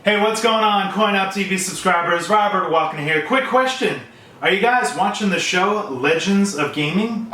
Hey, what's going on, CoinOpTV subscribers? Robert walking here. Quick question. Are you guys watching the show Legends of Gaming?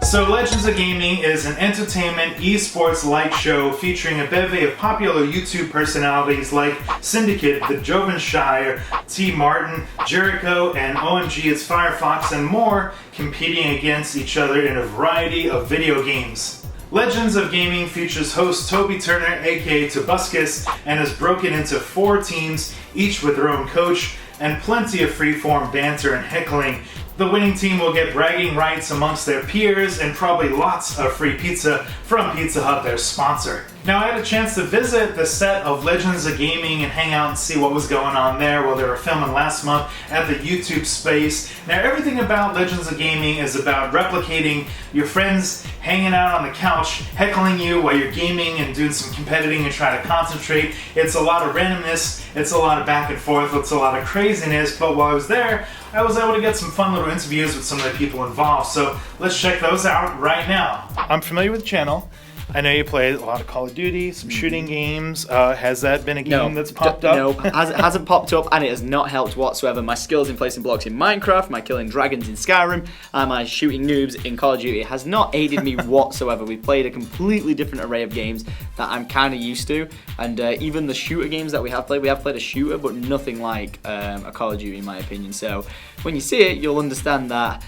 So Legends of Gaming is an entertainment esports-like show featuring a bevy of popular YouTube personalities like Syndicate, the Jovenshire, TmarTn, Jericho, and OMG It's Firefox, and more, competing against each other in a variety of video games. Legends of Gaming features host Toby Turner, aka Tobuscus, and is broken into 4 teams, each with their own coach, and plenty of freeform banter and heckling. The winning team will get bragging rights amongst their peers and probably lots of free pizza from Pizza Hut, their sponsor. Now, I had a chance to visit the set of Legends of Gaming and hang out and see what was going on there while they were filming last month at the YouTube space. Now, everything about Legends of Gaming is about replicating your friends hanging out on the couch, heckling you while you're gaming and doing some competiting and trying to concentrate. It's a lot of randomness, it's a lot of back and forth, it's a lot of craziness, but while I was there, I was able to get some fun little interviews with some of the people involved, so let's check those out right now. I'm familiar with the channel. I know you play a lot of Call of Duty, some shooting games. Has that been a game that's popped up? No, it hasn't popped up, and it has not helped whatsoever. My skills in placing blocks in Minecraft, my killing dragons in Skyrim, and my shooting noobs in Call of Duty has not aided me whatsoever. We've played a completely different array of games that I'm kind of used to, and even the shooter games that we have played a shooter, but nothing like a Call of Duty in my opinion. So when you see it, you'll understand that.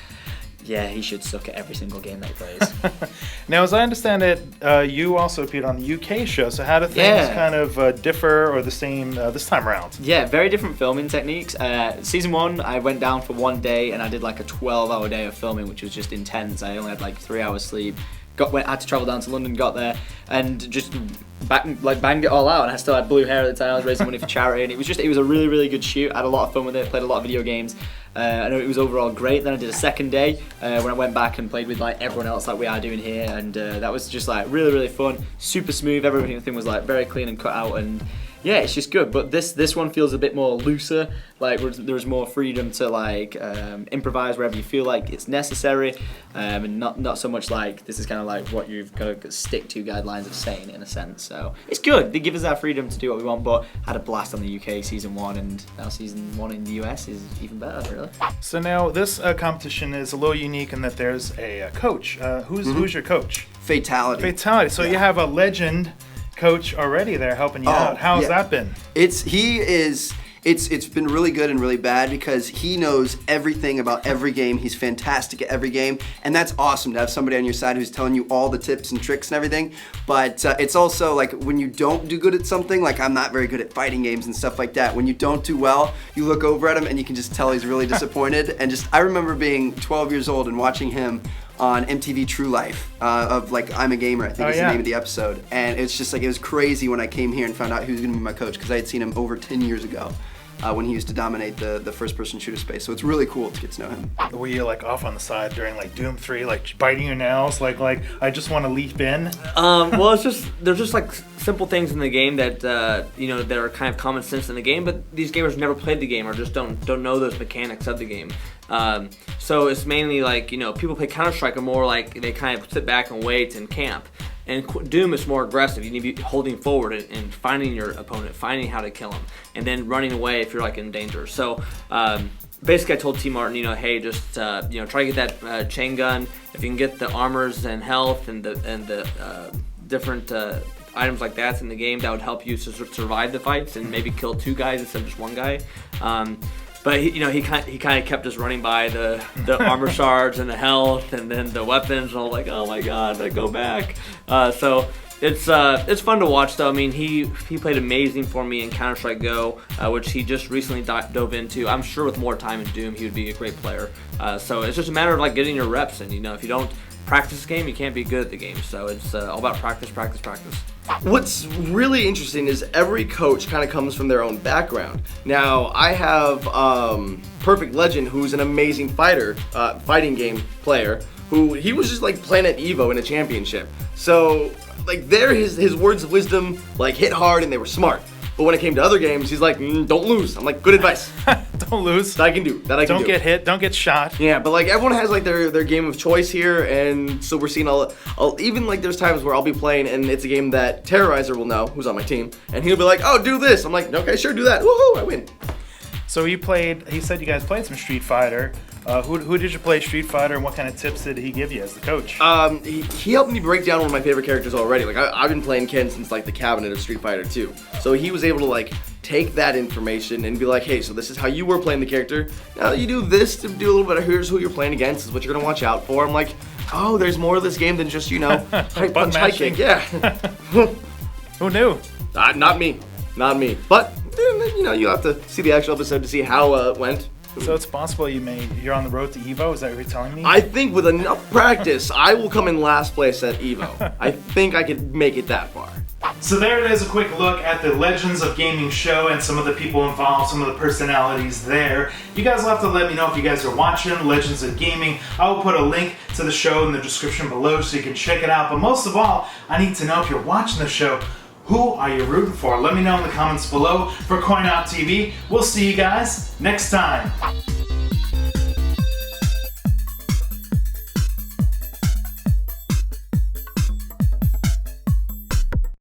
Yeah, he should suck at every single game that he plays. Now, as I understand it, you also appeared on the UK show, so how do things kind of differ or the same this time around? Yeah, very different filming techniques. Season 1, I went down for 1 day and I did like a 12-hour day of filming, which was just intense. I only had like 3 hours sleep. Had to travel down to London, got there, and just banged it all out. And I still had blue hair at the time. I was raising money for charity, and it was a really, really good shoot. I had a lot of fun with it. Played a lot of video games. I know it was overall great. Then I did a second day when I went back and played with like everyone else like we are doing here, and that was just like really, really fun. Super smooth. Everything was like very clean and cut out, and yeah, it's just good. But this one feels a bit more looser. Like there's more freedom to like improvise wherever you feel like it's necessary, and not so much like this is kind of like what you've got to stick to guidelines of saying in a sense. So it's good. They give us that freedom to do what we want. But I had a blast on the UK season 1, and now season 1 in the US is even better, really. So now this competition is a little unique in that there's a coach. Who's your coach? Fatality. So you have a legend coach already there helping you out. How's that been? It's been really good and really bad because he knows everything about every game. He's fantastic at every game, and that's awesome to have somebody on your side who's telling you all the tips and tricks and everything. But it's also like when you don't do good at something, like I'm not very good at fighting games and stuff like that. When you don't do well, you look over at him and you can just tell he's really disappointed. And I remember being 12 years old and watching him on MTV True Life of like I'm a Gamer, I think is the name of the episode. And it's just like it was crazy when I came here and found out he was going to be my coach because I had seen him over 10 years ago. When he used to dominate the first-person shooter space. So it's really cool to get to know him. Were you like off on the side during like Doom 3, like biting your nails, like I just want to leap in? Well, there's just like simple things in the game that that are kind of common sense in the game, but these gamers never played the game or just don't know those mechanics of the game. So it's mainly like people play Counter-Strike are more like they kind of sit back and wait and camp. And Doom is more aggressive. You need to be holding forward and finding your opponent, finding how to kill him, and then running away if you're like in danger. So basically, I told TmarTn, hey, just try to get that chain gun. If you can get the armors and health and the different items like that in the game, that would help you to survive the fights and maybe kill 2 guys instead of just 1 guy. But he kind of kept us running by the armor shards and the health and then the weapons, and I was like, oh my god, I go back. So it's fun to watch though. I mean, he played amazing for me in Counter-Strike Go, which he just recently dove into. I'm sure with more time in Doom, he would be a great player. So it's just a matter of like getting your reps, and if you don't practice the game, you can't be good at the game. So it's all about practice. What's really interesting is every coach kind of comes from their own background. Now, I have Perfect Legend, who's an amazing fighting game player, who he was just like playing at Evo in a championship. So like his words of wisdom like hit hard and they were smart. But when it came to other games, he's like, don't lose. I'm like, good advice. Don't lose. That I can do. That I can do. Don't get hit. Don't get shot. Yeah, but like everyone has like their game of choice here, and so we're seeing even like there's times where I'll be playing and it's a game that Terrorizer will know, who's on my team, and he'll be like, "Oh, do this." I'm like, "Okay, sure, do that." Woohoo! I win. So he said you guys played some Street Fighter. Who did you play Street Fighter, and what kind of tips did he give you as the coach? He helped me break down one of my favorite characters already. Like I've been playing Ken since like the cabinet of Street Fighter 2. So he was able to like take that information and be like, hey, so this is how you were playing the character. Now you do this to do a little bit of here's who you're playing against, this is what you're gonna watch out for. I'm like, oh, there's more of this game than just, high punch, high kick. Yeah. Who knew? Not me. But you have to see the actual episode to see how it went. So it's possible you're on the road to Evo. Is that what you're telling me? I think with enough practice, I will come in last place at Evo. I think I could make it that far. So there it is, a quick look at the Legends of Gaming show and some of the people involved, some of the personalities there. You guys will have to let me know if you guys are watching Legends of Gaming. I will put a link to the show in the description below so you can check it out. But most of all, I need to know if you're watching the show, who are you rooting for? Let me know in the comments below. For CoinOpTV, we'll see you guys next time.